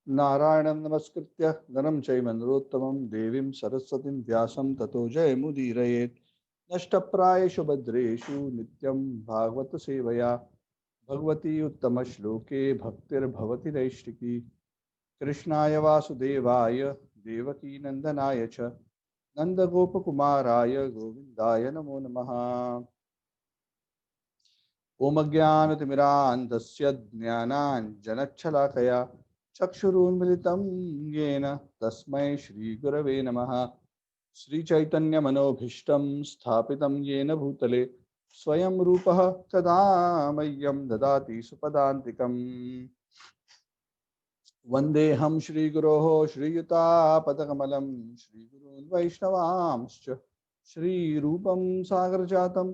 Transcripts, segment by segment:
नारायणं नमस्कृत्य नरं चैव नरोत्तमं देवीं सरस्वतीं व्यासं ततो जयमुदीरयेत्। नष्टप्रायेषु भद्रेषु नित्यं भागवत सेवया भगवती उत्तमश्लोके भक्तिर्भवति नैष्टिकी। कृष्णाय वासुदेवाय देवकी नंदनाय च नन्दगोपकुमाराय गोविन्दाय नमो नमः। ॐ अज्ञानतिमिरान्धस्य ज्ञानाञ्जनच्छलाकया चक्षुरुन्मिलितं येन तस्मै श्रीगुरवे नमः। श्रीचैतन्यमनोभीष्टं स्थापितं येन भूतले स्वयं रूपः तदा मह्यं ददाति सुपदान्तिकम्। वन्देऽहं श्रीगुरोः श्रीयुतापदकमलं श्रीगुरून् वैष्णवांश्च श्रीरूपं सागरजातं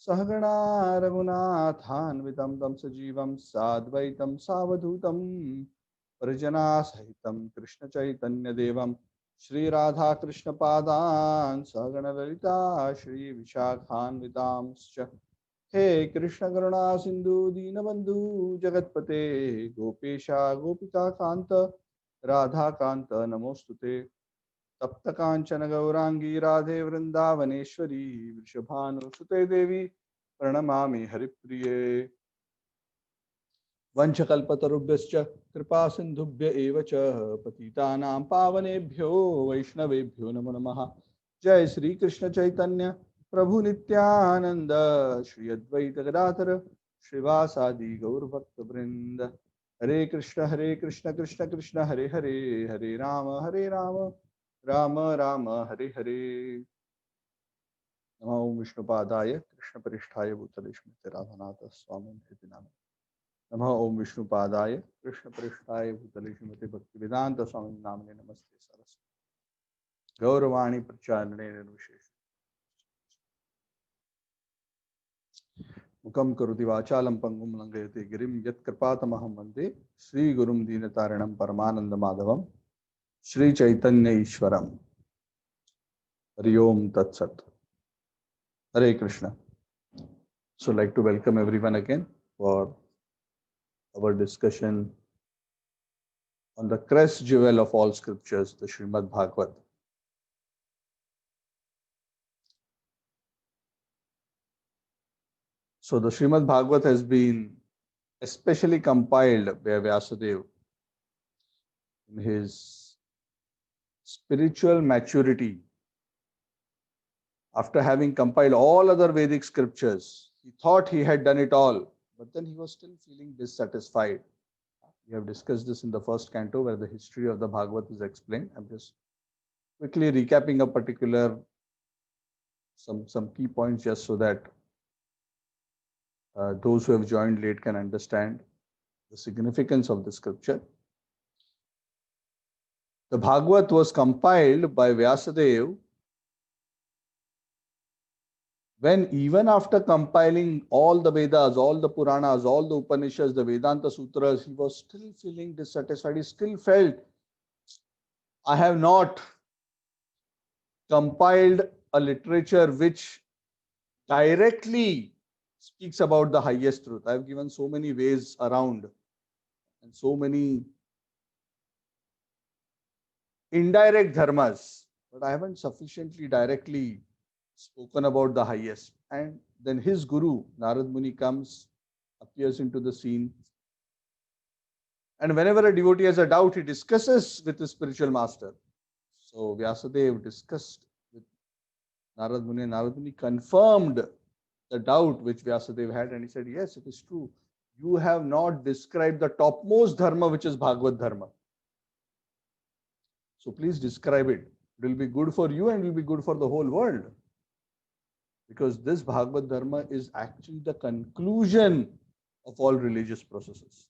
सहगणा रघुनाथान्वितं तं सजीवं साद्वैतं सावधूतं परिजनासहितं कृष्णचैतन्यदेवं श्रीराधाकृष्णपादान् सहगणललिता श्रीविशाखान्वितांश्च। हे कृष्ण करुणा सिंधु दीनबंधु जगतपते गोपेशा गोपिका कांत राधा कांत नमोस्तुते। तप्त कांचन गौरांगी राधे वृंदावनेश्वरी वृषभानुसुते देवी प्रणमामि हरिप्रिये। वंशकल्पतरुभ्यश्च कृपा सिंधुभ्य एव च पतितानां पावनेभ्यो वैष्णवेभ्यो नमो नमः। जय श्री कृष्ण चैतन्य प्रभु नित्यानंद श्री अद्वैत गदाधर श्रीवासादि गौर भक्त वृंद। हरे कृष्ण कृष्ण कृष्ण हरे हरे हरे राम राम राम हरे हरे। नमो विष्णुपादाय कृष्ण परिष्ठाय भूतले स्मृति राधानाथ स्वामी नाम। नमः ओम विष्णुपादाय कृष्ण पृष्ठाय भूतले श्रीमते भक्ति वेदांत स्वामी नामने नमस्ते सरस्वती गौरवाणी प्रचारणे निर्विशेष मुखम करोति वाचालं पंगुं लंघयते गिरिं यत्कृपातमहं वन्दे श्रीगुरुं दीनतारिणं परमानंद माधवं श्री चैतन्य ईश्वरम। हरि ओम तत्सत। हरे Krishna. So like to welcome everyone again for our discussion on the crest jewel of all scriptures, the Srimad Bhagavad. So the Srimad Bhagavad has been especially compiled by Vyasadeva in his spiritual maturity. After having compiled all other Vedic scriptures, he thought he had done it all, but then he was still feeling dissatisfied. We have discussed this in the first canto where the history of the Bhagavad is explained. I'm just quickly recapping a particular some key points just so that those who have joined late can understand the significance of the scripture. The Bhagavad was compiled by Vyasadeva when even after compiling all the Vedas, all the Puranas, all the Upanishads, the Vedanta Sutras, he was still feeling dissatisfied. He still felt, I have not compiled a literature which directly speaks about the highest truth. I have given so many ways around and so many indirect dharmas, but I haven't sufficiently directly spoken about the highest. And then his guru, Narad Muni, comes, appears into the scene. And whenever a devotee has a doubt, he discusses with his spiritual master. So Vyasadeva discussed with Narad Muni. Narad Muni confirmed the doubt which Vyasadeva had, and he said, yes, it is true. You have not described the topmost dharma, which is Bhagavad Dharma. So please describe it. It will be good for you and will be good for the whole world. Because this Bhagavad Dharma is actually the conclusion of all religious processes.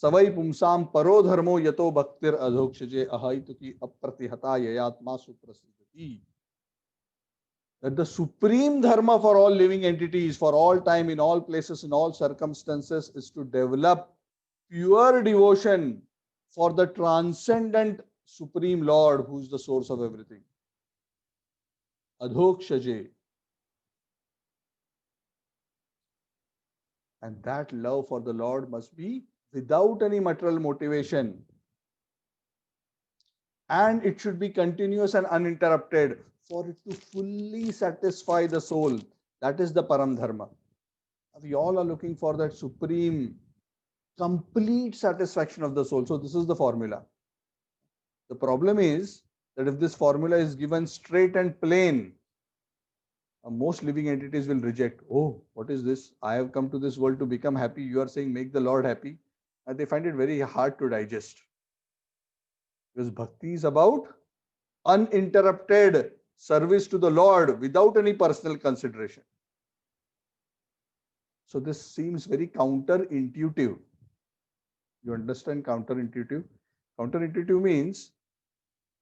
Savai pumsam paro dharmo yato bhaktir adhokshaje ahaituki apratihata yayatma suprasiddhati. That the supreme dharma for all living entities, for all time, in all places, in all circumstances, is to develop pure devotion for the transcendent supreme Lord who is the source of everything. Adhokshaje. And that love for the Lord must be without any material motivation, and it should be continuous and uninterrupted for it to fully satisfy the soul. That is the Param Dharma. We all are looking for that supreme, complete satisfaction of the soul. So, this is the formula. The problem is that if this formula is given straight and plain, most living entities will reject. Oh, what is this? I have come to this world to become happy. You are saying make the Lord happy. And they find it very hard to digest. Because bhakti is about uninterrupted service to the Lord without any personal consideration. So this seems very counterintuitive. You understand counterintuitive? Counterintuitive means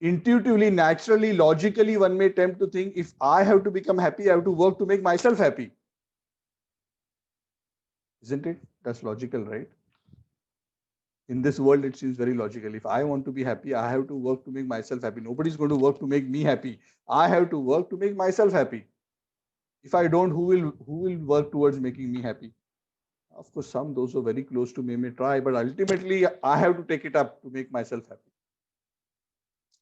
intuitively, naturally, logically, one may attempt to think if I have to become happy, I have to work to make myself happy. Isn't it? That's logical, right? In this world, it seems very logical. If I want to be happy, I have to work to make myself happy. Nobody's going to work to make me happy. I have to work to make myself happy. If I don't, who will work towards making me happy? Of course, those who are very close to me may try, but ultimately, I have to take it up to make myself happy.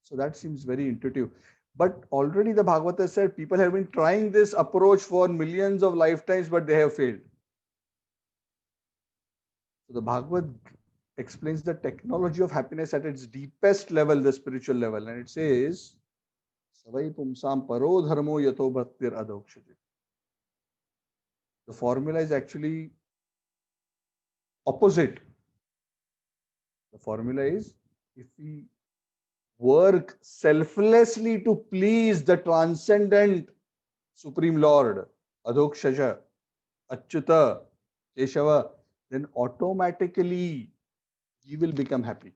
So that seems very intuitive. But already the Bhagavata said people have been trying this approach for millions of lifetimes, but they have failed. So the Bhagavad explains the technology of happiness at its deepest level, the spiritual level. And it says, Savai pumsam paro dharmo yato bhaktir adhokshati. The formula is actually opposite. The formula is if we work selflessly to please the transcendent Supreme Lord, Adhokshaja, Achyuta, Keshava, then automatically we will become happy.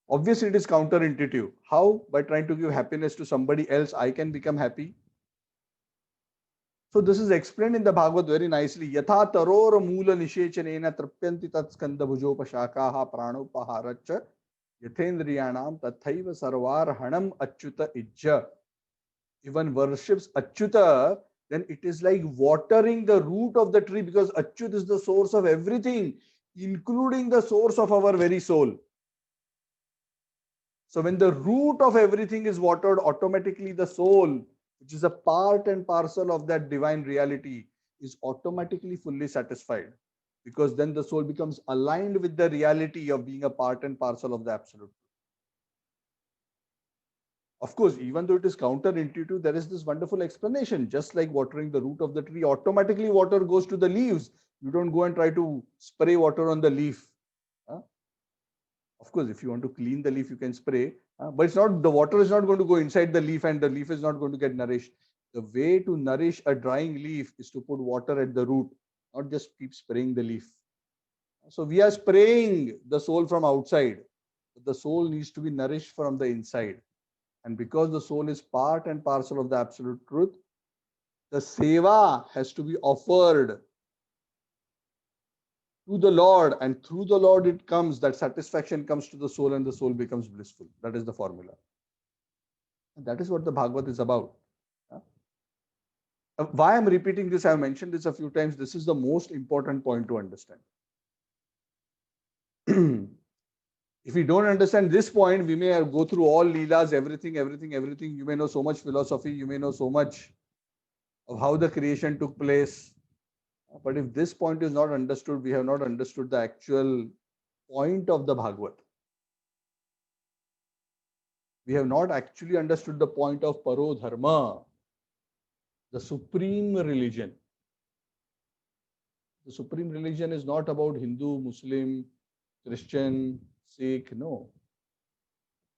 Obviously, it is counterintuitive. How? By trying to give happiness to somebody else, I can become happy. So this is explained in the Bhagavad very nicely. Yatha taror moola nishechanena trapyanti tat skanda bhujopashakaha pranopaharaccha yathendriyanam tathaiva sarvarhanam achyuta ijja. If one worships Achyuta, then it is like watering the root of the tree, because Achyut is the source of everything, including the source of our very soul. So when the root of everything is watered, automatically the soul, which is a part and parcel of that divine reality, is automatically fully satisfied, because then the soul becomes aligned with the reality of being a part and parcel of the absolute. Of course, even though it is counterintuitive, there is this wonderful explanation. Just like watering the root of the tree, automatically water goes to the leaves. You don't go and try to spray water on the leaf. Of course, if you want to clean the leaf, you can spray, but it's not, the water is not going to go inside the leaf and the leaf is not going to get nourished. The way to nourish a drying leaf is to put water at the root, not just keep spraying the leaf. So we are spraying the soul from outside, but the soul needs to be nourished from the inside. And because the soul is part and parcel of the absolute truth, the seva has to be offered to the Lord, and through the Lord it comes, that satisfaction comes to the soul and the soul becomes blissful. That is the formula. And that is what the Bhagavad is about. Why I'm repeating this, I've mentioned this a few times. This is the most important point to understand. If we don't understand this point, we may go through all leelas, everything. You may know so much philosophy, you may know so much of how the creation took place. But if this point is not understood, we have not understood the actual point of the Bhagavad. We have not actually understood the point of Paro Dharma, the supreme religion. The supreme religion is not about Hindu, Muslim, Christian, Sikh. No.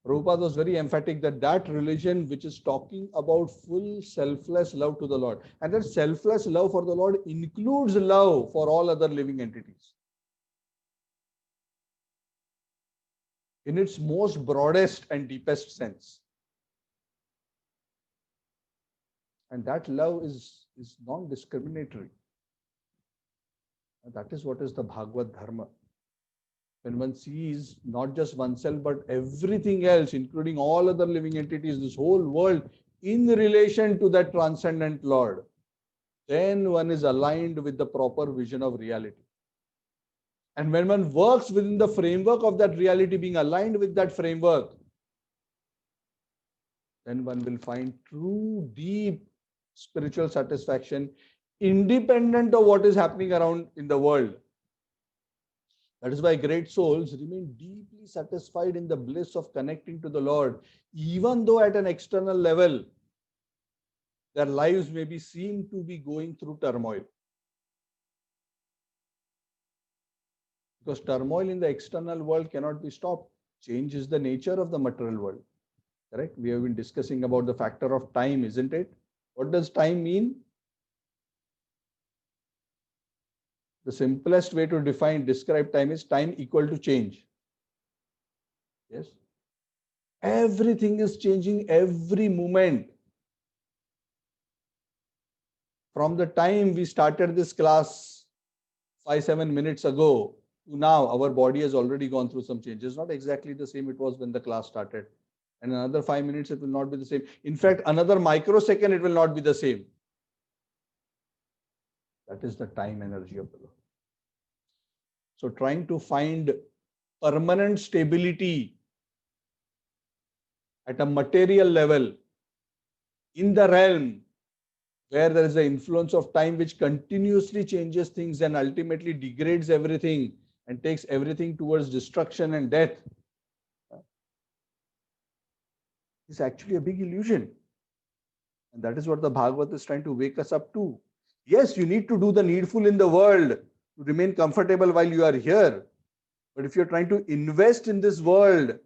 Prabhupada was very emphatic that that religion which is talking about full selfless love to the Lord, and that selfless love for the Lord includes love for all other living entities in its most broadest and deepest sense. And that love is non-discriminatory. And that is what is the Bhagavad Dharma. When one sees not just oneself, but everything else, including all other living entities, this whole world, in relation to that transcendent Lord, then one is aligned with the proper vision of reality. And when one works within the framework of that reality, being aligned with that framework, then one will find true, deep spiritual satisfaction, independent of what is happening around in the world. That is why great souls remain deeply satisfied in the bliss of connecting to the Lord, even though at an external level, their lives may be seen to be going through turmoil. Because turmoil in the external world cannot be stopped. Change is the nature of the material world. Correct? We have been discussing about the factor of time, isn't it? What does time mean? The simplest way to describe time is time equal to change. Yes. Everything is changing every moment. From the time we started this class 5-7 minutes ago to now, our body has already gone through some changes. Not exactly the same it was when the class started. And another 5 minutes, it will not be the same. In fact, another microsecond, it will not be the same. That is the time energy of the Lord. So trying to find permanent stability at a material level in the realm where there is the influence of time which continuously changes things and ultimately degrades everything and takes everything towards destruction and death, is actually a big illusion. And that is what the Bhagavad is trying to wake us up to. Yes, you need to do the needful in the world to remain comfortable while you are here. But if you're trying to invest in this world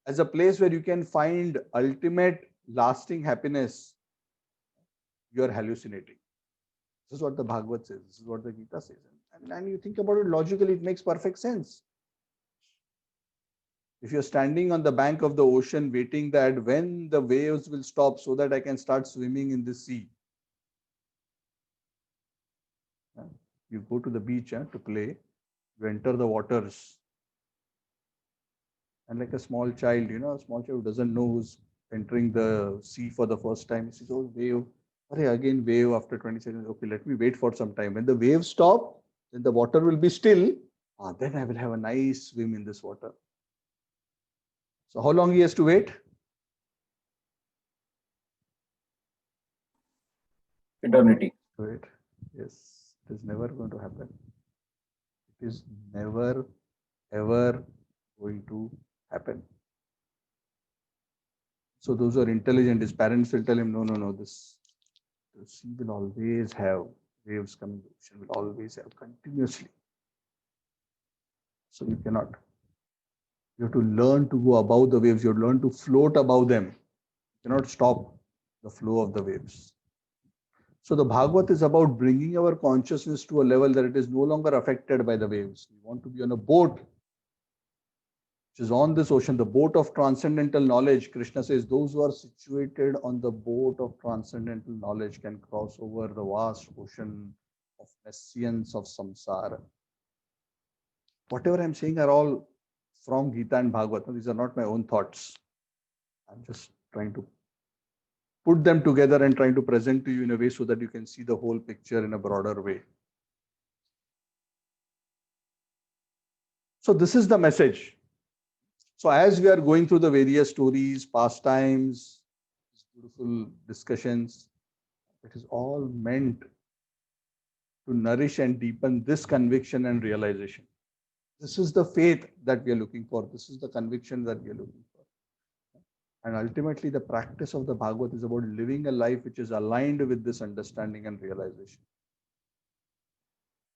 as a place where you can find ultimate lasting happiness, you are hallucinating. This is what the Bhagavad says. This is what the Gita says. And you think about it logically, it makes perfect sense. If you're standing on the bank of the ocean waiting that when the waves will stop so that I can start swimming in the sea. You go to the beach to play, you enter the waters. And like a small child, a small child who doesn't know who's entering the sea for the first time, he says, oh, wave. Again, wave after 20 seconds. Okay, let me wait for some time. When the waves stop, then the water will be still. Then I will have a nice swim in this water. So how long he has to wait? Eternity. Wait. Yes, it is never going to happen. It is never, ever going to happen. So those who are intelligent, his parents will tell him, no, the sea will always have waves coming, the ocean will always have continuously. So you cannot. You have to learn to go above the waves. You have to learn to float above them. You cannot stop the flow of the waves. So the Bhagavad is about bringing our consciousness to a level that it is no longer affected by the waves. We want to be on a boat which is on this ocean, the boat of transcendental knowledge. Krishna says those who are situated on the boat of transcendental knowledge can cross over the vast ocean of nescience of samsara. Whatever I'm saying are all from Gita and Bhagavad. These are not my own thoughts. I'm just trying to put them together and trying to present to you in a way so that you can see the whole picture in a broader way. So this is the message. So as we are going through the various stories, pastimes, beautiful discussions, it is all meant to nourish and deepen this conviction and realization. This is the faith that we are looking for. This is the conviction that we are looking for. And ultimately, the practice of the Bhagavad is about living a life which is aligned with this understanding and realization.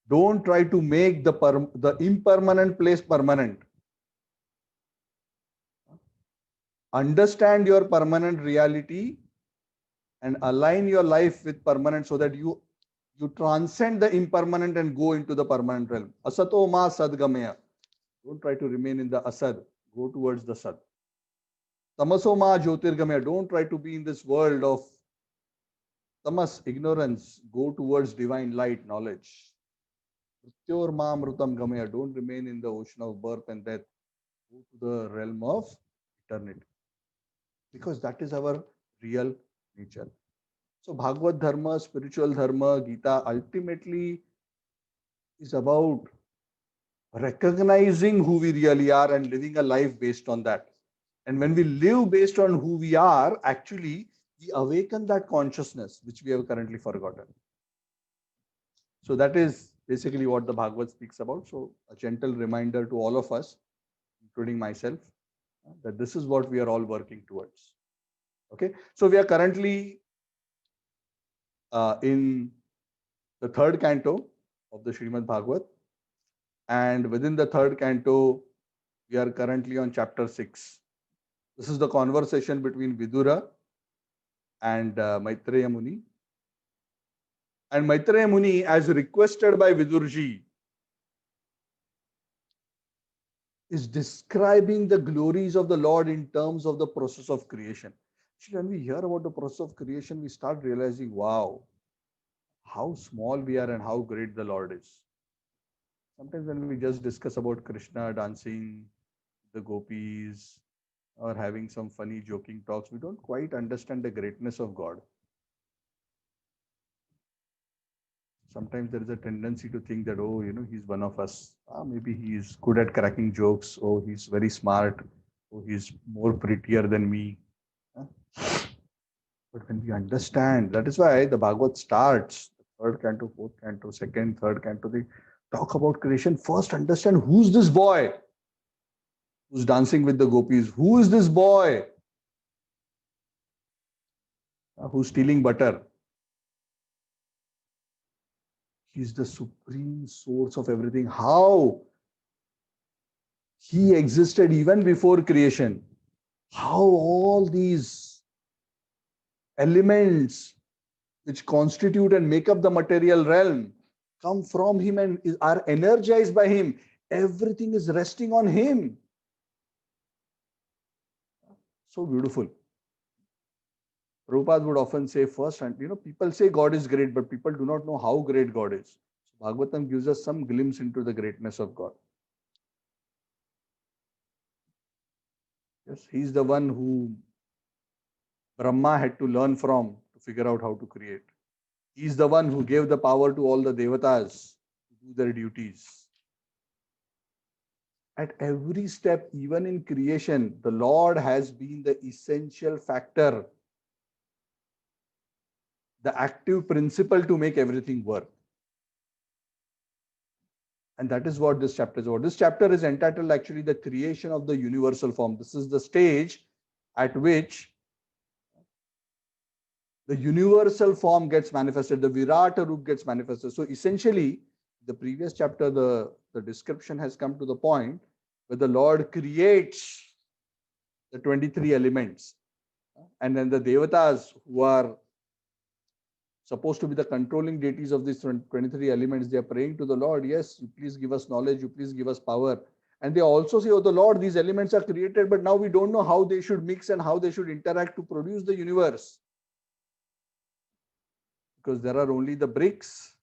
Don't try to make the impermanent place permanent. Understand your permanent reality and align your life with permanent so that you transcend the impermanent and go into the permanent realm. Asato ma sadgamaya. Don't try to remain in the asad. Go towards the sad. Tamaso ma jyotirgamaya. Don't try to be in this world of tamas, ignorance. Go towards divine light, knowledge. Mrityor ma mrutam gamaya. Don't remain in the ocean of birth and death. Go to the realm of eternity. Because that is our real nature. So Bhagavad Dharma, spiritual Dharma, Gita ultimately is about recognizing who we really are and living a life based on that. And when we live based on who we are, actually, we awaken that consciousness which we have currently forgotten. So that is basically what the Bhagavad speaks about. So a gentle reminder to all of us, including myself, that this is what we are all working towards. Okay, so we are currently in the third canto of the Srimad Bhagavat, and within the third canto, we are currently on chapter 6. This is the conversation between Vidura and Maitreya Muni. And Maitreya Muni, as requested by Vidurji, is describing the glories of the Lord in terms of the process of creation. Actually, when we hear about the process of creation, we start realizing, wow, how small we are and how great the Lord is. Sometimes when we just discuss about Krishna dancing, the gopis, or having some funny joking talks, we don't quite understand the greatness of God. Sometimes there is a tendency to think that, oh, he's one of us. Maybe he's good at cracking jokes. Oh, he's very smart. Oh, he's more prettier than me. But when we understand, that is why the Bhagavad starts, the third canto, fourth canto, second, third canto, they talk about creation. First, understand who's this boy who's dancing with the gopis. Who is this boy who's stealing butter? He's the supreme source of everything. How he existed even before creation. How all these elements which constitute and make up the material realm come from him and are energized by him. Everything is resting on him. So beautiful. Prabhupada would often say first, and people say God is great, but people do not know how great God is. So Bhagavatam gives us some glimpse into the greatness of God. Yes, he's the one who Brahma had to learn from to figure out how to create. He's the one who gave the power to all the devatas to do their duties. At every step, even in creation, the Lord has been the essential factor, the active principle to make everything work. And that is what this chapter is about. This chapter is entitled actually the creation of the universal form. This is the stage at which the universal form gets manifested, the Virata Roop gets manifested. So essentially, the previous chapter, the description has come to the point where the Lord creates the 23 elements. And then the devatas, who are supposed to be the controlling deities of these 23 elements, they are praying to the Lord, yes, you please give us knowledge, you please give us power. And they also say, oh, the Lord, these elements are created, but now we don't know how they should mix and how they should interact to produce the universe. Because there are only the bricks,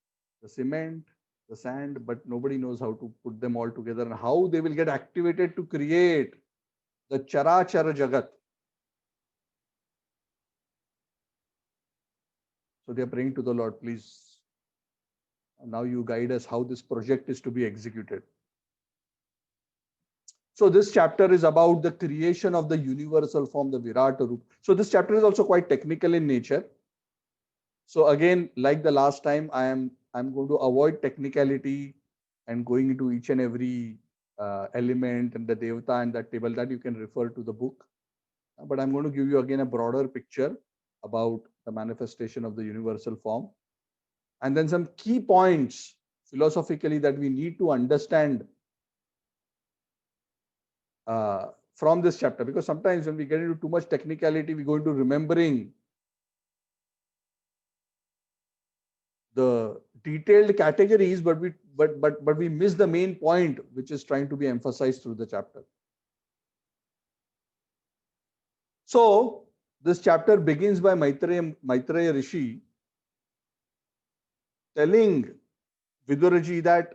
the cement, the sand, but nobody knows how to put them all together and how they will get activated to create the Charachara Jagat. So they are praying to the Lord, please, now you guide us how this project is to be executed. So this chapter is about the creation of the universal form, the Virata Roop. So this chapter is also quite technical in nature. So again, like the last time, I'm going to avoid technicality and going into each and every element and the Devata and that table. That you can refer to the book. But I'm going to give you again a broader picture about the manifestation of the universal form. And then some key points philosophically that we need to understand from this chapter. Because sometimes when we get into too much technicality, we go into remembering the detailed categories, but we miss the main point, which is trying to be emphasized through the chapter. So this chapter begins by Maitreya Rishi telling Viduraji that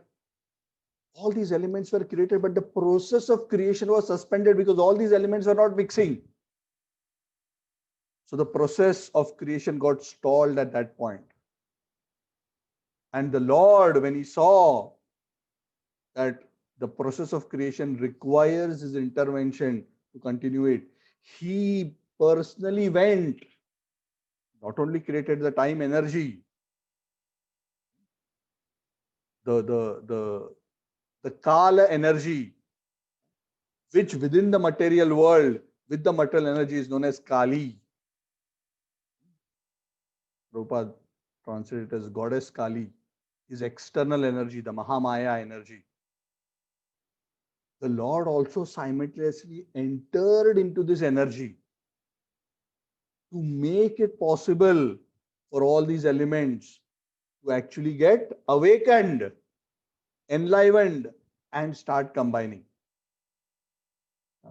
all these elements were created, but the process of creation was suspended because all these elements are not mixing. So the process of creation got stalled at that point. And the Lord, when he saw that the process of creation requires his intervention to continue it. He personally went, not only created the time energy, the Kala energy, which within the material world, with the material energy, is known as Kali. Prabhupada translated as goddess Kali, is external energy, the Mahamaya energy. The Lord also simultaneously entered into this energy to make it possible for all these elements to actually get awakened, enlivened, and start combining.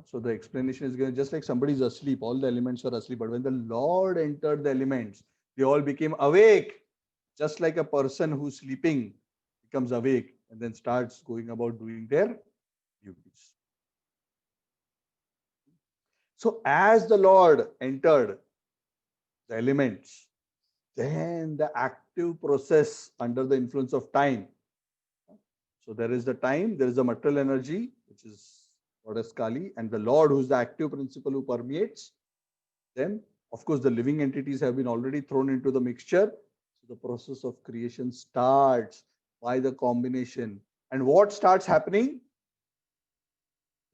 So the explanation is given just like somebody is asleep, all the elements are asleep, but when the Lord entered the elements, they all became awake, just like a person who's sleeping becomes awake and then starts going about doing their duties. So as the Lord entered the elements, then the active process under the influence of time. So there is the time, there is the material energy, which is Goddess Kali, and the Lord, who is the active principle who permeates them. Of course, the living entities have been already thrown into the mixture. So the process of creation starts by the combination. And what starts happening?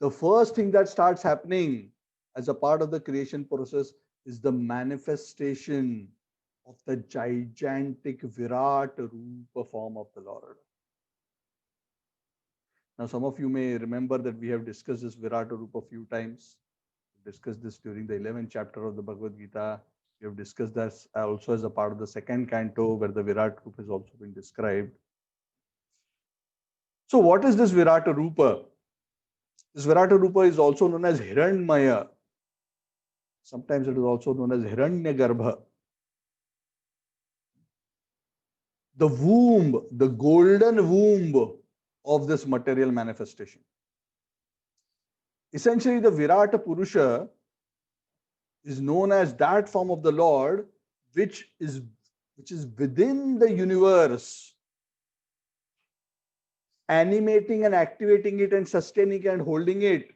The first thing that starts happening as a part of the creation process is the manifestation of the gigantic Virat Rupa form of the Lord. Now, some of you may remember that we have discussed this Virat Rupa a few times. We discussed this during the 11th chapter of the Bhagavad Gita. We have discussed this also as a part of the second canto, where the Virat Rupa has also been described. So, what is this Virat Rupa? This Virat Rupa is also known as Hiranyamaya. Sometimes it is also known as Hiranyagarbha. The womb, the golden womb of this material manifestation. Essentially, the Virata Purusha is known as that form of the Lord which is within the universe, animating and activating it and sustaining it and holding it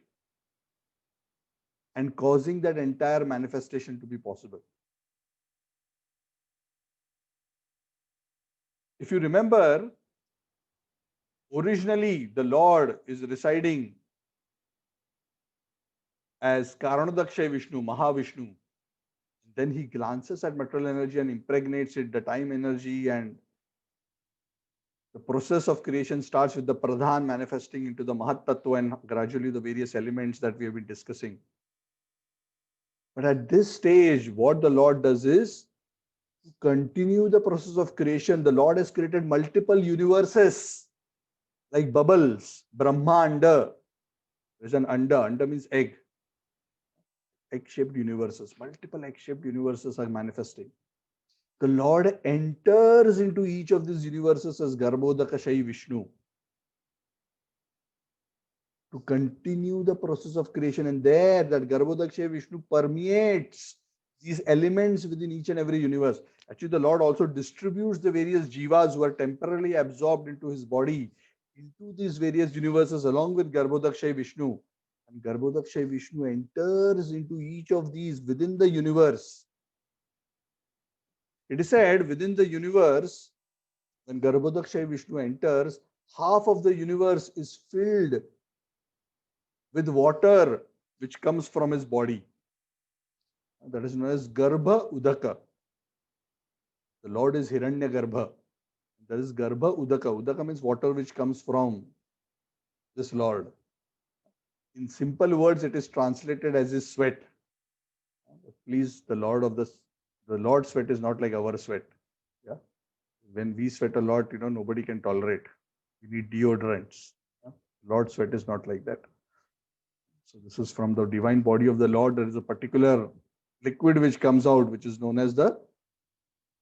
and causing that entire manifestation to be possible. If you remember, originally the Lord is residing as Karanadakshay Vishnu, Mahavishnu. Then he glances at material energy and impregnates it, the time energy, and the process of creation starts with the Pradhan manifesting into the Mahat Tattva and gradually the various elements that we have been discussing. But at this stage, what the Lord does is to continue the process of creation. The Lord has created multiple universes like bubbles, Brahmanda. There's an Anda. Anda means egg. Egg-shaped universes. Multiple egg-shaped universes are manifesting. The Lord enters into each of these universes as Garbhodakashayi Vishnu to continue the process of creation. And there, that Garbhodakashayi Vishnu permeates these elements within each and every universe. Actually, the Lord also distributes the various jivas who are temporarily absorbed into his body into these various universes along with Garbhodakashayi Vishnu. And Garbhodakashayi Vishnu enters into each of these within the universe. It is said within the universe, when Garbhodakashayi Vishnu enters, half of the universe is filled with water which comes from his body. That is known as Garbha Udaka. The Lord is Hiranyagarbha. That is Garbha Udaka. Udaka means water which comes from this Lord. In simple words, it is translated as his sweat. Please, the Lord's sweat is not like our sweat. Yeah. When we sweat a lot, nobody can tolerate. We need deodorants. Lord's sweat is not like that. So this is from the divine body of the Lord. There is a particular liquid which comes out, which is known as the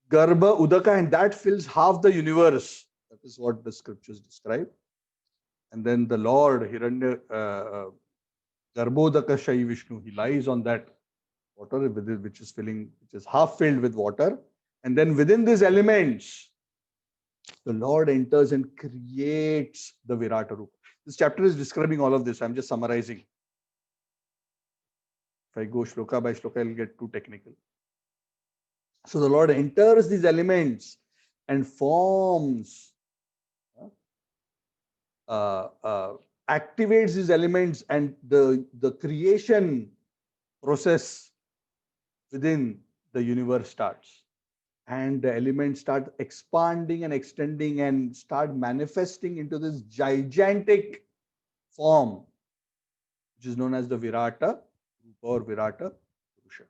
Garbha Udaka, and that fills half the universe. That is what the scriptures describe. And then the Lord, Garbhodakashayi Vishnu, he lies on that water which is half filled with water. And then within these elements, the Lord enters and creates the Virata Rupa. This chapter is describing all of this. I'm just summarizing. If I go shloka by shloka, I'll get too technical. So the Lord enters these elements and forms, activates these elements, and the creation process within the universe starts. And the elements start expanding and extending and start manifesting into this gigantic form, which is known as the Virata or Virata Purusha.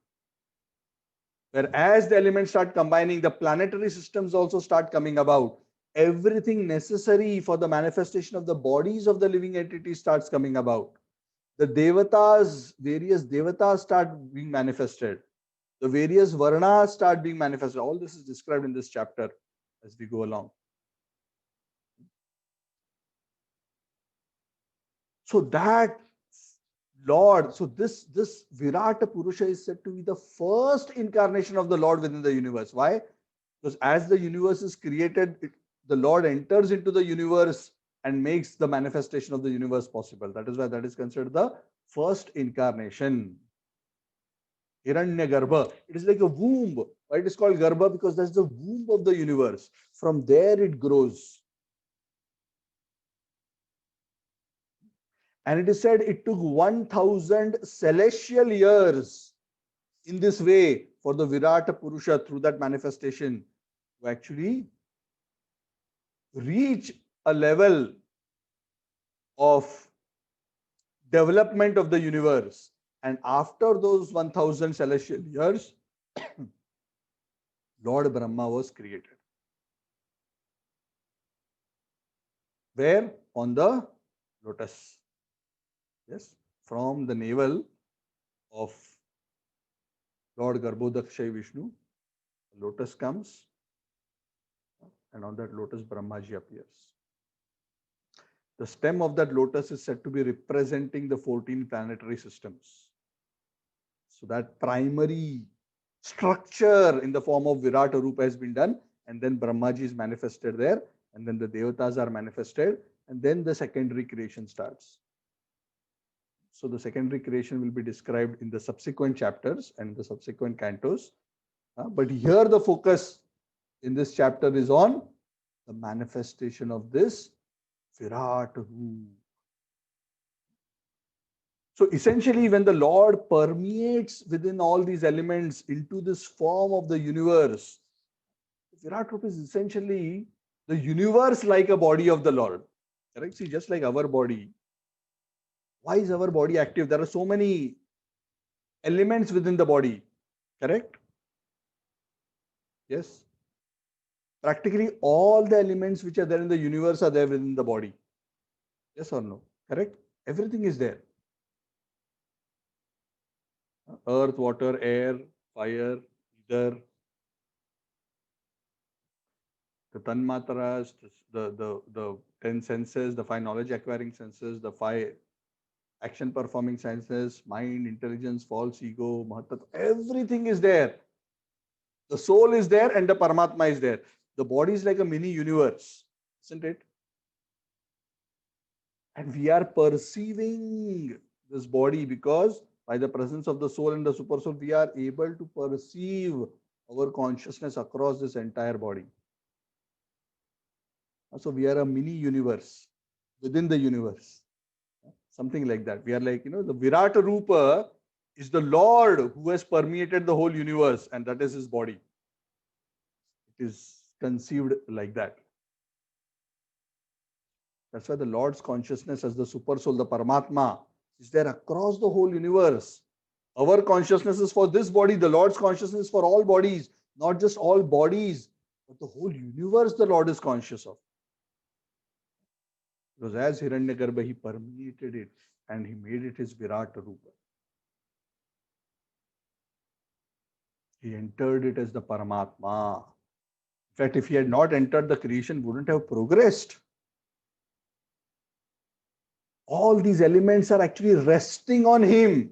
Whereas the elements start combining, the planetary systems also start coming about. Everything necessary for the manifestation of the bodies of the living entities starts coming about. The devatas, various devatas start being manifested. The various varnas start being manifested. All this is described in this chapter as we go along. So that Lord, so this Virata Purusha is said to be the first incarnation of the Lord within the universe. Why? Because as the universe is created, the Lord enters into the universe and makes the manifestation of the universe possible. That is why that is considered the first incarnation. Hiranyagarbha. It is like a womb. Why it is called Garbha? Because that's the womb of the universe. From there it grows. And it is said it took 1000 celestial years in this way for the Virata Purusha through that manifestation to actually reach a level of development of the universe. And after those 1000 celestial years, Lord Brahma was created. Where? On the lotus. Yes, from the navel of Lord Garbhodakshay Vishnu, the lotus comes, and on that lotus Brahmaji appears. The stem of that lotus is said to be representing the 14 planetary systems. So that primary structure in the form of Virata Rupa has been done, and then Brahmaji is manifested there, and then the Devatas are manifested, and then the secondary creation starts. So the secondary creation will be described in the subsequent chapters and the subsequent cantos. But here the focus in this chapter is on the manifestation of this Virat Roop. So essentially, when the Lord permeates within all these elements into this form of the universe, Virat Roop is essentially the universe like a body of the Lord. Correct? See, just like our body. Why is our body active? There are so many elements within the body. Correct? Yes. Practically all the elements which are there in the universe are there within the body. Yes or no? Correct? Everything is there. Earth, water, air, fire, ether, the tanmatras, the 10 senses, the 5 knowledge acquiring senses, the 5 action performing senses, mind, intelligence, false ego, mahatat, everything is there. The soul is there and the Paramatma is there. The body is like a mini universe, isn't it? And we are perceiving this body because by the presence of the soul and the super soul, we are able to perceive our consciousness across this entire body. So we are a mini universe within the universe. Something like that. We are like, the Virata Rupa is the Lord who has permeated the whole universe, and that is his body. It is conceived like that. That's why the Lord's consciousness as the super soul, the Paramatma, is there across the whole universe. Our consciousness is for this body, the Lord's consciousness is for all bodies, not just all bodies, but the whole universe the Lord is conscious of. Because as Hiranyagarbha, he permeated it and he made it his Virata Rupa. He entered it as the Paramatma. In fact, if he had not entered, the creation wouldn't have progressed. All these elements are actually resting on him.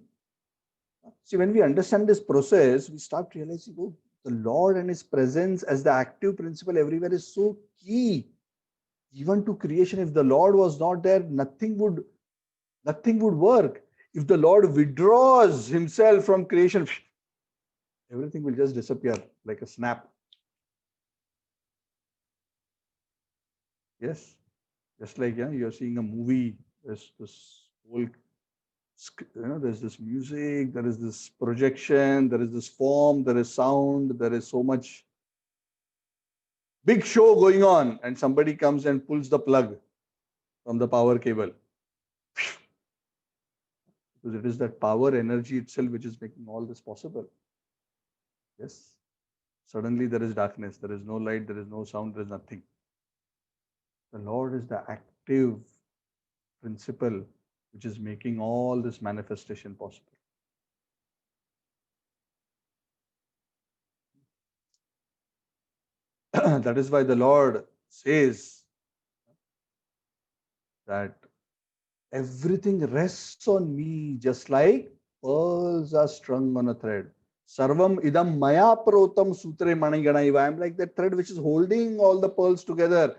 See, when we understand this process, we start realizing, oh, the Lord and his presence as the active principle everywhere is so key. Even to creation, if the Lord was not there, nothing would work. If the Lord withdraws himself from creation, everything will just disappear like a snap. Yes, just like you're seeing a movie. There's this whole, there's this music, there is this projection, there is this form, there is sound, there is so much big show going on, and somebody comes and pulls the plug from the power cable. Because it is that power energy itself which is making all this possible. Yes. Suddenly there is darkness, there is no light, there is no sound, there is nothing. The Lord is the active principle which is making all this manifestation possible. That is why the Lord says that everything rests on me just like pearls are strung on a thread. Sarvam idam maya protam sutre maniganaiva. I am like that thread which is holding all the pearls together.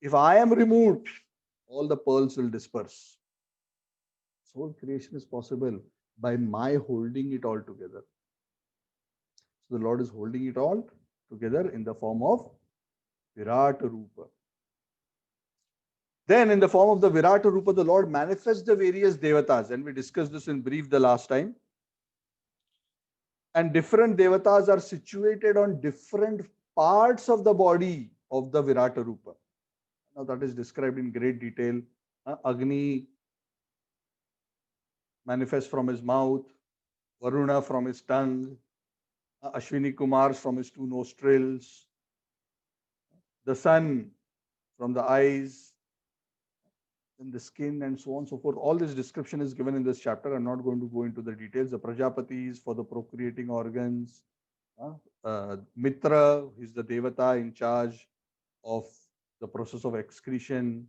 If I am removed, all the pearls will disperse. Soul creation is possible by my holding it all together. So the Lord is holding it all together in the form of Virat Rupa. Then in the form of the Virat Rupa, the Lord manifests the various devatas, and we discussed this in brief the last time. And different devatas are situated on different parts of the body of the Virat Rupa. Now that is described in great detail. Agni manifests from his mouth, Varuna from his tongue, Ashwini Kumars from his two nostrils, the sun from the eyes, then the skin, and so on and so forth. All this description is given in this chapter. I'm not going to go into the details. The Prajapatis for the procreating organs, Mitra is the Devata in charge of the process of excretion,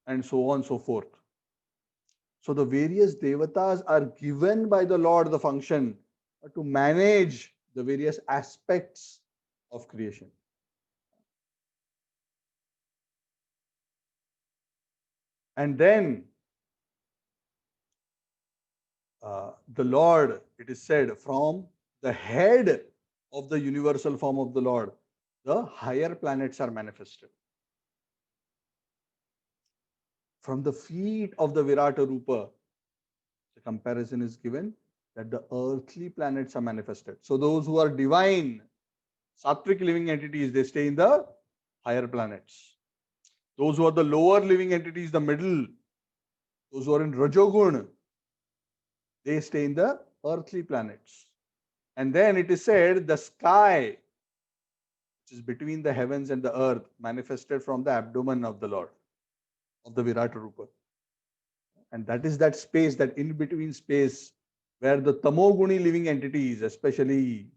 and so on and so forth. So the various Devatas are given by the Lord the function to manage the various aspects of creation. And then the Lord, it is said, from the head of the universal form of the Lord, the higher planets are manifested. From the feet of the Virata Rupa, the comparison is given that the earthly planets are manifested. So those who are divine, sattvic living entities, they stay in the higher planets. Those who are the lower living entities, the middle, those who are in Rajogun, they stay in the earthly planets. And then it is said the sky, which is between the heavens and the earth, manifested from the abdomen of the Lord, of the Virata Rupa. And that is that space, that in between space, where the tamoguni living entities, especially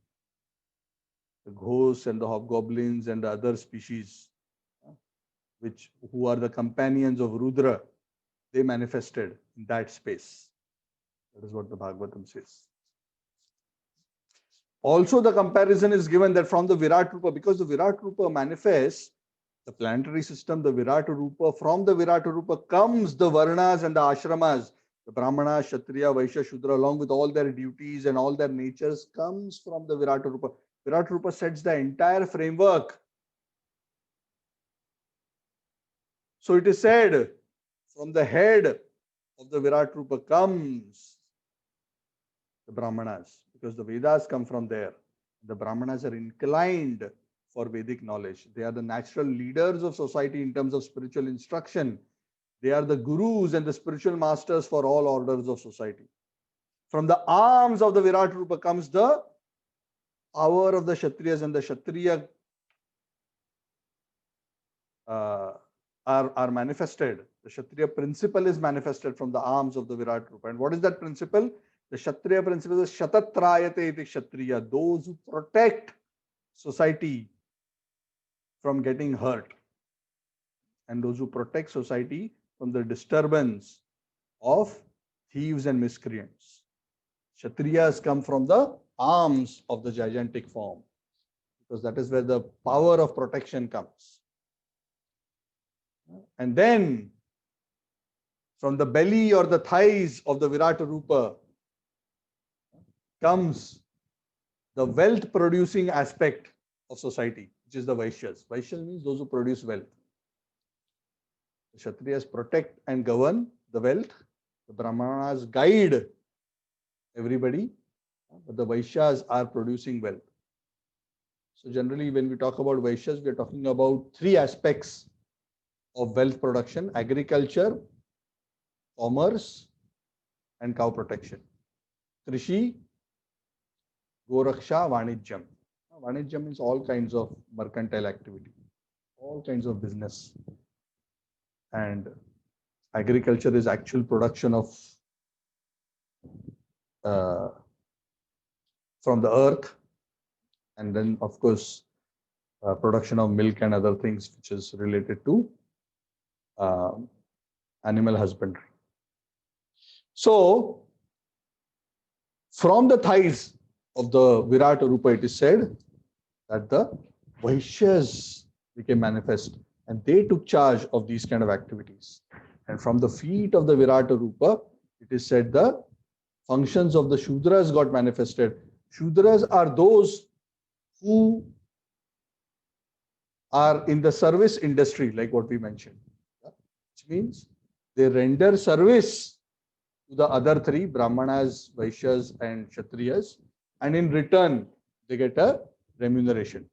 the ghosts and the hobgoblins and the other species, who are the companions of Rudra, they manifested in that space. That is what the Bhagavatam says. Also, the comparison is given that from the Virat Rupa, because the Virat Rupa manifests the planetary system, the Virat Rupa, from the Virat Rupa comes the Varnas and the Ashramas, the Brahmana, Kshatriya, Vaishya, Shudra, along with all their duties and all their natures, comes from the Virat Rupa. Virat Rupa sets the entire framework. So it is said, from the head of the Virat Rupa comes the Brahmanas, because the Vedas come from there. The Brahmanas are inclined for Vedic knowledge. They are the natural leaders of society in terms of spiritual instruction. They are the gurus and the spiritual masters for all orders of society. From the arms of the Virat Rupa comes the power of the Kshatriyas, and the Kshatriya are manifested. The Kshatriya principle is manifested from the arms of the Virat Rupa. And what is that principle? The Kshatriya principle is Shatatrayate iti Kshatriya, those who protect society from getting hurt, and those who protect society from the disturbance of thieves and miscreants. Kshatriyas come from the arms of the gigantic form, because that is where the power of protection comes. And then from the belly or the thighs of the Virata Rupa comes the wealth producing aspect of society, which is the Vaishyas. Vaishyas means those who produce wealth. The Kshatriyas protect and govern the wealth. The Brahmanas guide everybody, but the Vaishyas are producing wealth. So generally, when we talk about Vaishyas, we are talking about three aspects of wealth production: agriculture, commerce, and cow protection. Krishi, Goraksha, Vanijyam. Vanijyam means all kinds of mercantile activity, all kinds of business. And agriculture is actual production of from the earth, and then of course production of milk and other things which is related to animal husbandry. So from the thighs of the Virata Rupa, it is said that the Vaishyas became manifest and they took charge of these kind of activities. And from the feet of the Virata Rupa, it is said the functions of the Shudras got manifested. Shudras are those who are in the service industry, like what we mentioned, which means they render service to the other three, Brahmanas, Vaishyas, and Kshatriyas, and in return, they get a remuneration.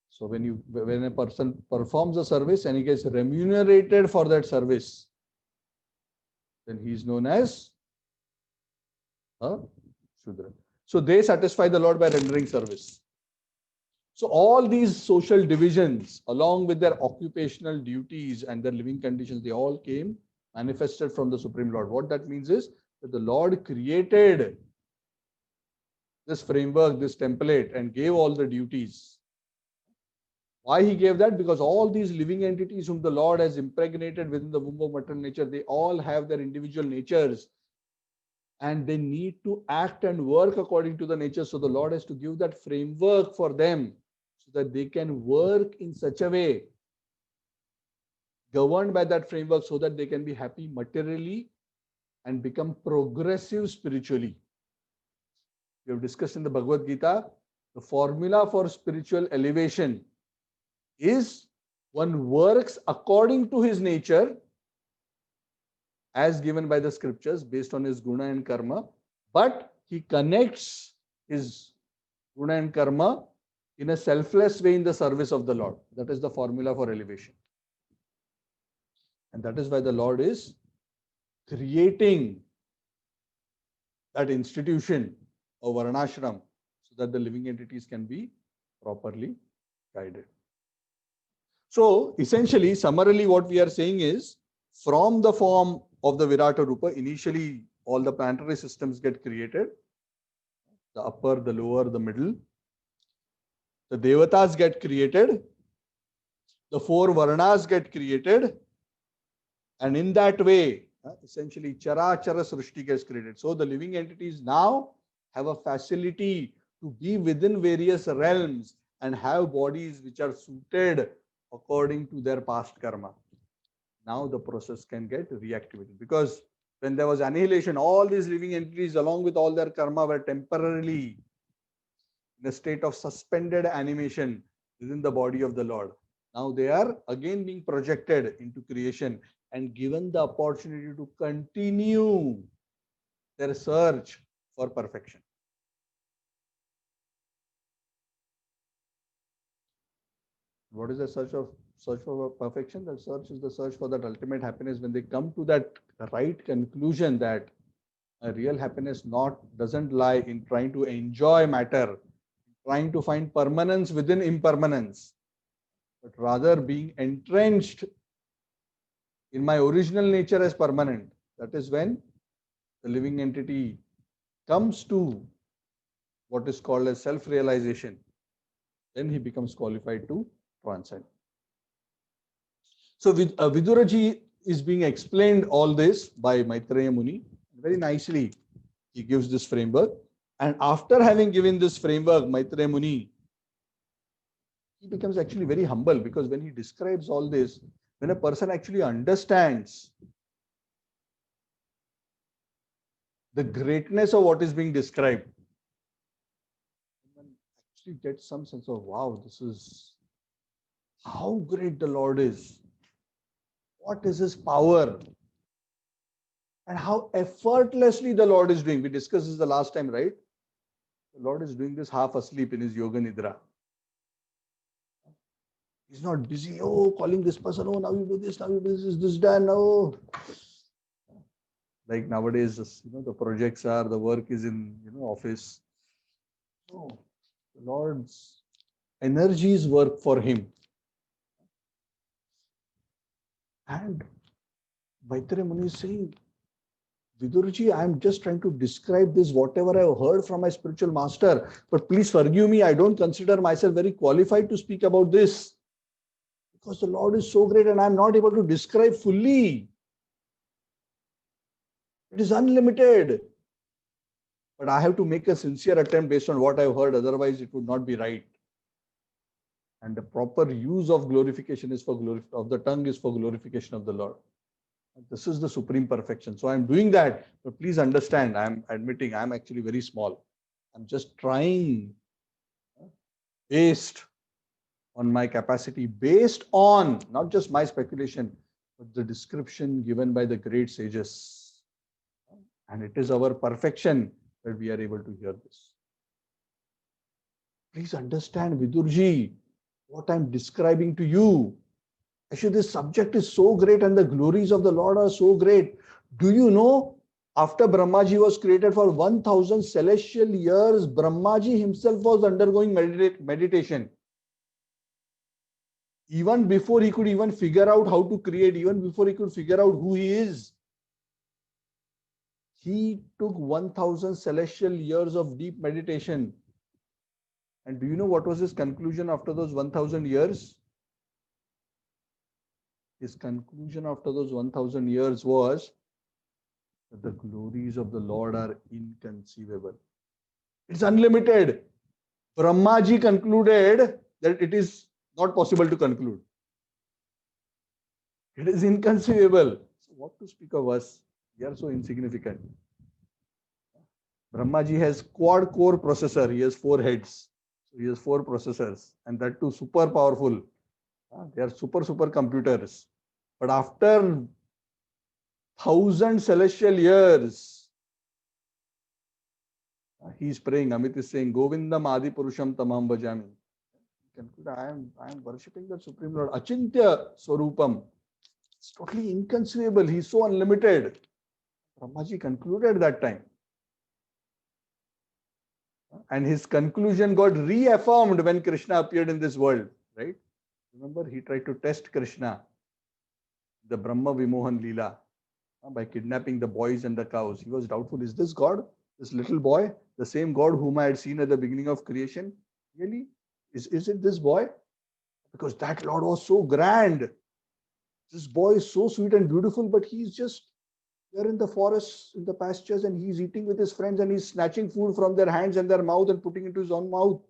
So when a person performs a service and he gets remunerated for that service, then he is known as a Shudra. So they satisfy the Lord by rendering service. So all these social divisions, along with their occupational duties and their living conditions, they all came manifested from the Supreme Lord. What that means is that the Lord created this framework, this template, and gave all the duties. Why he gave that? Because all these living entities whom the Lord has impregnated within the womb of maternal nature, they all have their individual natures and they need to act and work according to the nature. So the Lord has to give that framework for them so that they can work in such a way, governed by that framework, so that they can be happy materially and become progressive spiritually. We have discussed in the Bhagavad Gita, the formula for spiritual elevation is one works according to his nature as given by the scriptures based on his guna and karma, but he connects his guna and karma in a selfless way in the service of the Lord. That is the formula for elevation. And that is why the Lord is creating that institution of Varnashram so that the living entities can be properly guided. So essentially, summarily, what we are saying is from the form of the Virata Rupa, initially all the planetary systems get created, the upper, the lower, the middle. The Devatas get created, the four Varnas get created, and in that way, essentially Chara-Chara Srishti gets created. So the living entities now have a facility to be within various realms and have bodies which are suited according to their past karma. Now the process can get reactivated, because when there was annihilation, all these living entities along with all their karma were temporarily in a state of suspended animation within the body of the Lord. Now they are again being projected into creation and given the opportunity to continue their search for perfection. What is the search for perfection? That search is the search for that ultimate happiness. When they come to that right conclusion that a real happiness doesn't lie in trying to enjoy matter, trying to find permanence within impermanence, but rather being entrenched in my original nature as permanent. That is when the living entity comes to what is called as self-realization. Then he becomes qualified to transcend. So Viduraji is being explained all this by Maitreya Muni. Very nicely, he gives this framework. And after having given this framework, Maitreya Muni he becomes actually very humble, because when he describes all this, when a person actually understands the greatness of what is being described, one actually gets some sense of, wow, this is how great the Lord is. What is his power? And how effortlessly the Lord is doing. We discussed this the last time, right? The Lord is doing this half asleep in his yoga nidra. He's not busy, oh, calling this person, oh, now you do this, now you do this done, oh. Like nowadays, the projects are, the work is in, office. No, the Lord's energies work for him. And Maitreya Muni is saying, Vidurji, I am just trying to describe this, whatever I have heard from my spiritual master. But please forgive me, I don't consider myself very qualified to speak about this. Because the Lord is so great and I am not able to describe fully. It is unlimited. But I have to make a sincere attempt based on what I've heard, otherwise it would not be right. And the proper use of glorification is of the tongue is for glorification of the Lord. This is the supreme perfection. So I'm doing that, but please understand, I'm admitting I'm actually very small. I'm just trying, based on my capacity, based on not just my speculation, but the description given by the great sages. And it is our perfection that we are able to hear this. Please understand, Vidurji, what I'm describing to you. Actually, this subject is so great and the glories of the Lord are so great. Do you know, after Brahmaji was created for 1000 celestial years, Brahmaji himself was undergoing meditation. Even before he could even figure out how to create, even before he could figure out who he is, he took 1000 celestial years of deep meditation. And do you know what was his conclusion after those 1000 years? His conclusion after those 1000 years was that the glories of the Lord are inconceivable. It's unlimited. Brahmaji concluded that it is not possible to conclude. It is inconceivable. So what to speak of us? We are so insignificant. Brahmaji has quad core processor. He has 4 heads. So he has 4 processors, and that too super powerful. They are super computers. But after 1000 celestial years, he is praying. Amit is saying, Govindam Adi Purusham Tamam Bhajami. I am worshipping the Supreme Lord. Achintya Swarupam. It's totally inconceivable. He's so unlimited. Brahmaji concluded that time. And his conclusion got reaffirmed when Krishna appeared in this world. Right? Remember, he tried to test Krishna, the Brahma Vimohan Leela, by kidnapping the boys and the cows. He was doubtful. Is this God? This little boy? The same God whom I had seen at the beginning of creation? Really? Is it this boy? Because that Lord was so grand. This boy is so sweet and beautiful, but he's just there in the forests, in the pastures, and he's eating with his friends and he's snatching food from their hands and their mouth and putting into his own mouth.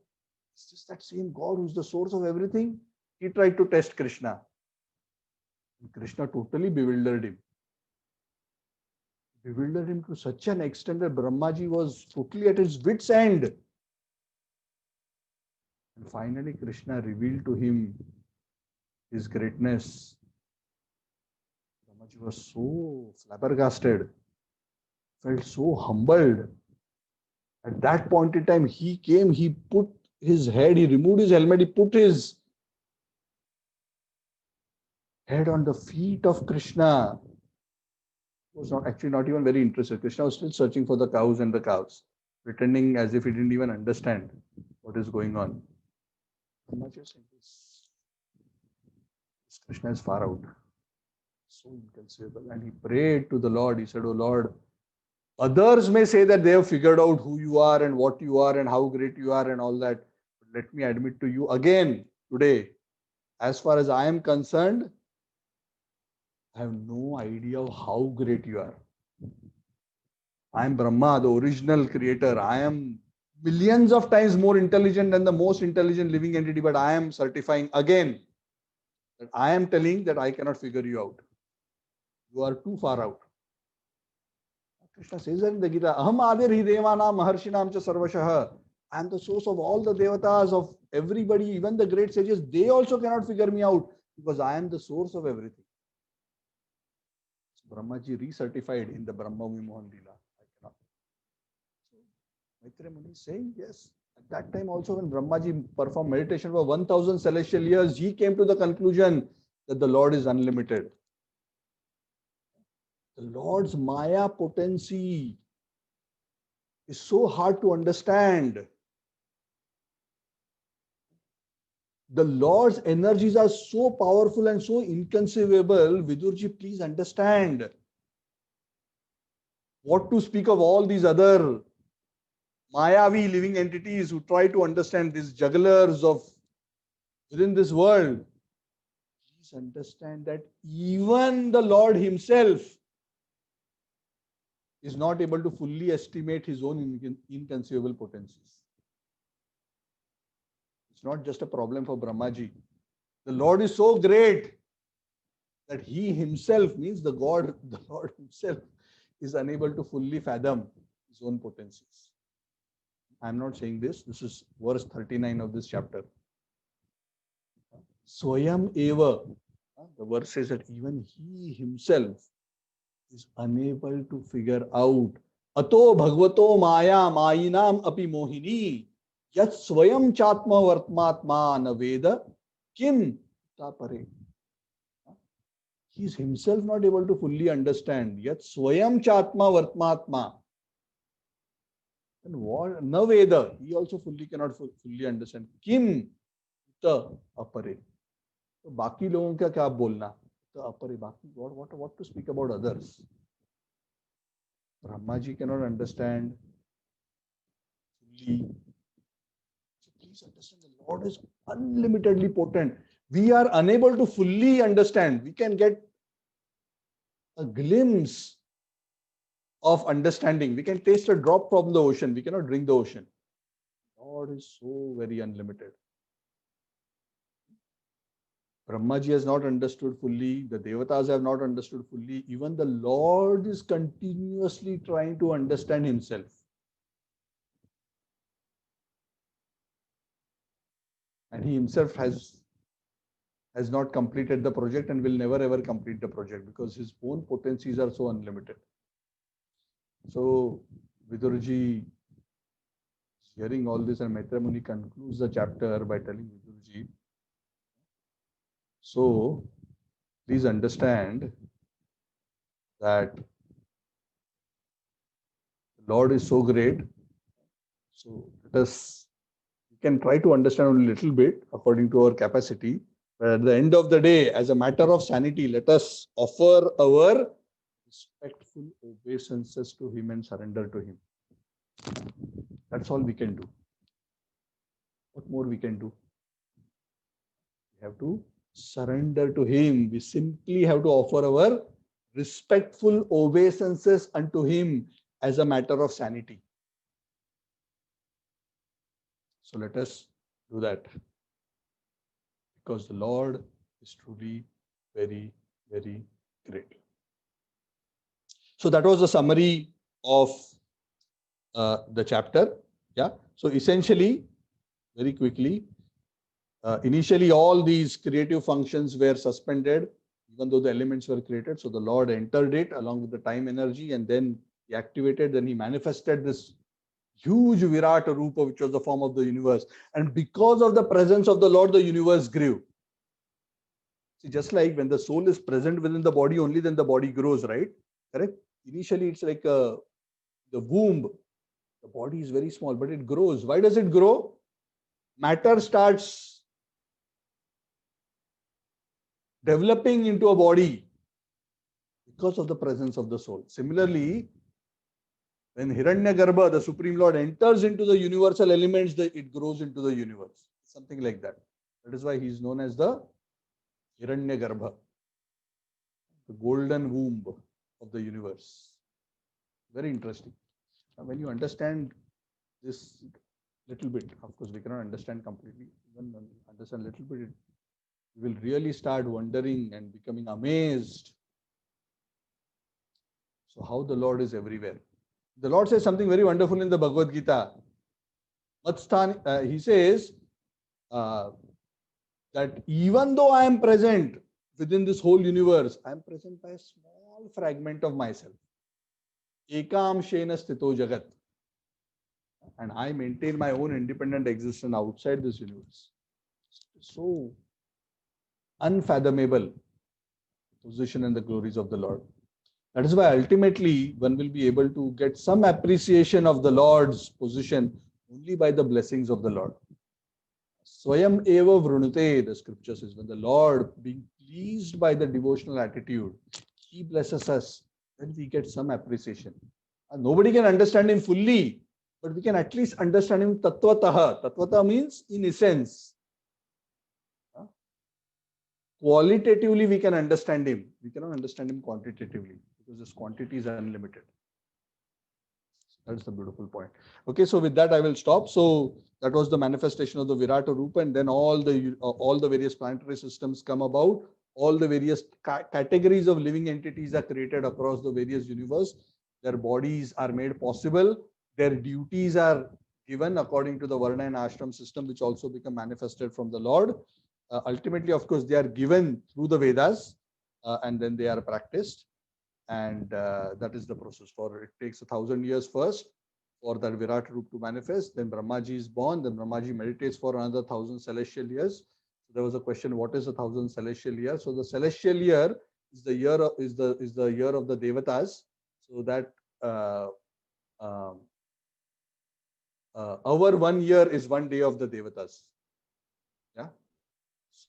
It's just that same God who's the source of everything. He tried to test Krishna. And Krishna totally bewildered him. Bewildered him to such an extent that Brahmaji was totally at his wit's end. And finally, Krishna revealed to him his greatness. Brahmaji was so flabbergasted, felt so humbled. At that point in time, he came, he put his head, he removed his helmet, he put his head on the feet of Krishna. He was not even very interested. Krishna was still searching for the cows and the calves, pretending as if he didn't even understand what is going on. Krishna is far out, so inconceivable. And he prayed to the Lord. He said, "Oh Lord, others may say that they have figured out who you are and what you are and how great you are and all that. But let me admit to you again today, as far as I am concerned, I have no idea of how great you are. I am Brahma, the original creator. I am millions of times more intelligent than the most intelligent living entity, but I am certifying again that I am telling that I cannot figure you out. You are too far out. Krishna says that in the Gita, Aham Adir Devanam Maharshinam cha Sarvashah. I am the source of all the devatas, of everybody, even the great sages. They also cannot figure me out because I am the source of everything. So Brahmaji recertified in the Brahma Vimohan Leela. I cannot. So Maitreya Muni is saying, yes. At that time also when Brahmaji performed meditation for 1000 celestial years, he came to the conclusion that the Lord is unlimited. The Lord's Maya potency is so hard to understand. The Lord's energies are so powerful and so inconceivable. Vidurji, please understand. What to speak of all these other Mayavi living entities who try to understand these jugglers of within this world. Please understand that even the Lord himself is not able to fully estimate his own inconceivable potencies. It's not just a problem for Brahmaji. The Lord is so great that he himself, means the Lord himself, is unable to fully fathom his own potencies. I'm not saying this. This is verse 39 of this chapter. Swayam eva. The verse says that even he himself is unable to figure out. Ato bhagavato maya mayinam api mohini yat swayam chatma vartmatma naveda kim tapare. He is himself not able to fully understand. Yat swayam chatma vartmatma. And what naveda, he also fully cannot fully understand. Kim ta apare. तो बाकी लोगों का क्या बोलना, तो अपरे बाकी what to speak about others. Brahmaji cannot understand fully. So please understand, the Lord is unlimitedly potent. We are unable to fully understand. We can get a glimpse of understanding. We can taste a drop from the ocean. We cannot drink the ocean. Lord is so very unlimited. Brahmaji has not understood fully. The Devatas have not understood fully. Even the Lord is continuously trying to understand himself. And he himself has not completed the project and will never ever complete the project because his own potencies are so unlimited. So Vidurji, hearing all this, and Maitreya Muni concludes the chapter by telling Vidurji, so please understand that the Lord is so great. So let us, we can try to understand a little bit according to our capacity. But at the end of the day, as a matter of sanity, let us offer our respectful obeisances to him and surrender to him. That's all we can do. What more we can do? We have to surrender to him. We simply have to offer our respectful obeisances unto him as a matter of sanity. So let us do that, because the Lord is truly very, very great. So that was the summary of the chapter. Yeah. So essentially, very quickly, initially all these creative functions were suspended, even though the elements were created. So the Lord entered it along with the time energy, and then he activated, then he manifested this huge Virat Rupa, which was the form of the universe. And because of the presence of the Lord, the universe grew. See, just like when the soul is present within the body, only then the body grows, right? Correct? Initially, it's like the womb. The body is very small, but it grows. Why does it grow? Matter starts developing into a body because of the presence of the soul. Similarly, when Hiranyagarbha, the Supreme Lord, enters into the universal elements, it grows into the universe. Something like that. That is why he is known as the Hiranyagarbha, the golden womb of the universe. Very interesting. When you understand this little bit. Of course, we cannot understand completely. Even when we understand little bit, we will really start wondering and becoming amazed. So how the Lord is everywhere. The Lord says something very wonderful in the Bhagavad Gita. He says uh, that even though I am present within this whole universe, I am present by a small fragment of myself. Ekam Shena Sthito Jagat. And I maintain my own independent existence outside this universe. So unfathomable position and the glories of the Lord. That is why ultimately one will be able to get some appreciation of the Lord's position only by the blessings of the Lord. Swayam eva vrunute, the scripture says, when the Lord, being pleased by the devotional attitude, He blesses us, then we get some appreciation. And nobody can understand Him fully, but we can at least understand Him tattvataha. Tattvataha means in essence. Qualitatively, we can understand Him. We cannot understand Him quantitatively because His quantity is unlimited. That's the beautiful point. Okay, so with that, I will stop. So that was the manifestation of the Virata Rupa, and then all the various planetary systems come about. All the various categories of living entities are created across the various universe. Their bodies are made possible. Their duties are given according to the Varna and Ashram system, which also become manifested from the Lord. Ultimately, of course, they are given through the Vedas, and then they are practiced. And that is the process. For it takes 1,000 years first for that Virat Roop to manifest. Then Brahmaji is born. Then Brahmaji meditates for another 1,000 celestial years. So there was a question: what is 1,000 celestial years? So the celestial year is the year of the year of the Devatas. So that our 1 year is 1 day of the Devatas. Yeah.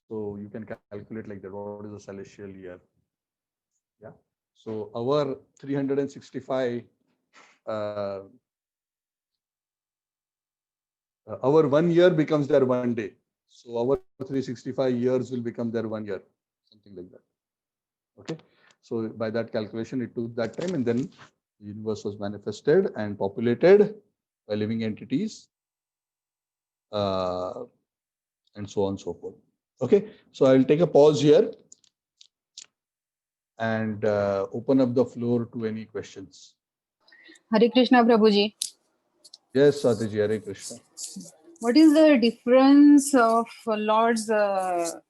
So you can calculate like that. What is a celestial year? Yeah. So our 365, our 1 year becomes their 1 day. So our 365 years will become their 1 year, something like that. Okay. So by that calculation, it took that time, and then the universe was manifested and populated by living entities, and so on and so forth. Okay. So I will take a pause here and open up the floor to any questions. Hare Krishna, Prabhuji. Yes, Swatiji, Hare Krishna. What is the difference of Lord's Vishwa?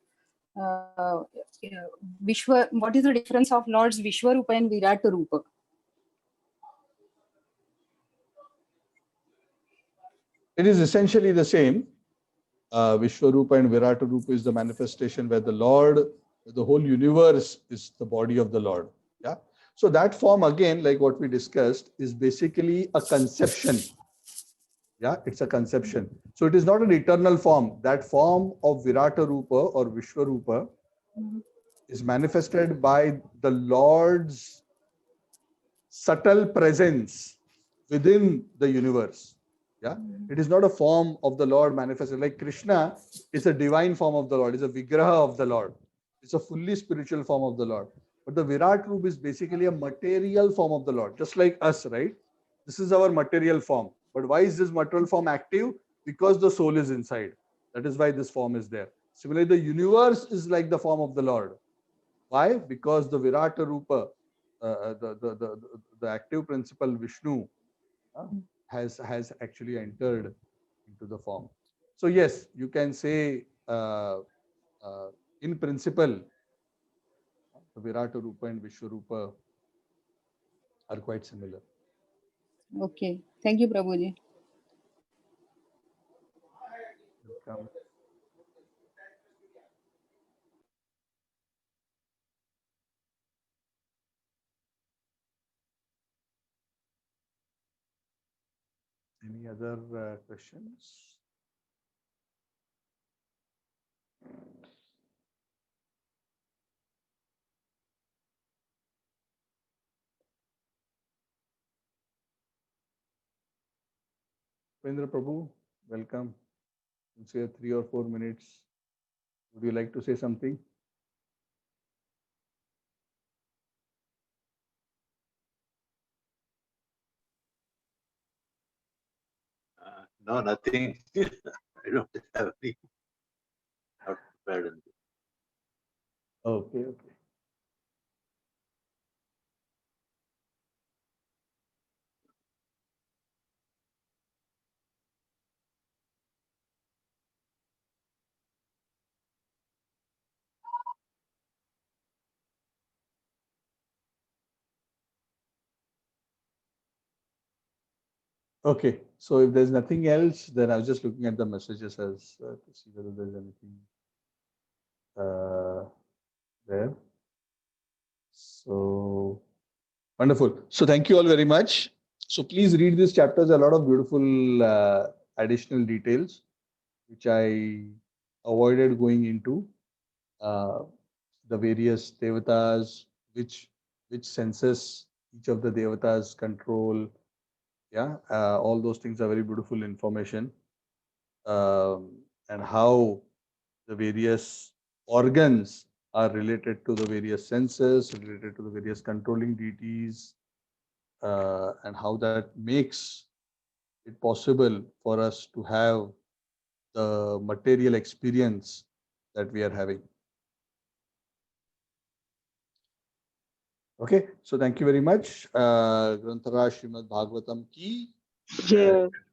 What is the difference of Lord's Vishwarupa and Virata Rupa? It is essentially the same. Vishwarupa and Virata Rupa is the manifestation where the Lord, the whole universe is the body of the Lord. Yeah. So that form, again, like what we discussed, is basically a conception. Yeah, it's a conception. So it is not an eternal form. That form of Virata Rupa or Vishwarupa is manifested by the Lord's subtle presence within the universe. Yeah, it is not a form of the Lord manifested. Like Krishna is a divine form of the Lord, is a Vigraha of the Lord. It's a fully spiritual form of the Lord. But the Virat Rup is basically a material form of the Lord, just like us, right? This is our material form. But why is this material form active? Because the soul is inside. That is why this form is there. Similarly, the universe is like the form of the Lord. Why? Because the Virata Rupa, the active principle Vishnu, has actually entered into the form. So yes, you can say in principle, the Virata Rupa and Vishwarupa are quite similar. Okay. Thank you, Prabhuji. Welcome. Any other questions? Pendra Prabhu, welcome. You say 3 or 4 minutes. Would you like to say something? No, nothing. I don't have any. Not prepared anything. Okay, okay. Okay, so if there's nothing else, then I was just looking at the messages as to see whether there's anything there. So wonderful. So thank you all very much. So please read these chapters. A lot of beautiful additional details, which I avoided going into. The various devatas, which senses each of the devatas control. Yeah, all those things are very beautiful information. And how the various organs are related to the various senses, related to the various controlling deities, and how that makes it possible for us to have the material experience that we are having. Okay, so thank you very much. Granthara Srimad Bhagavatam ki Jai.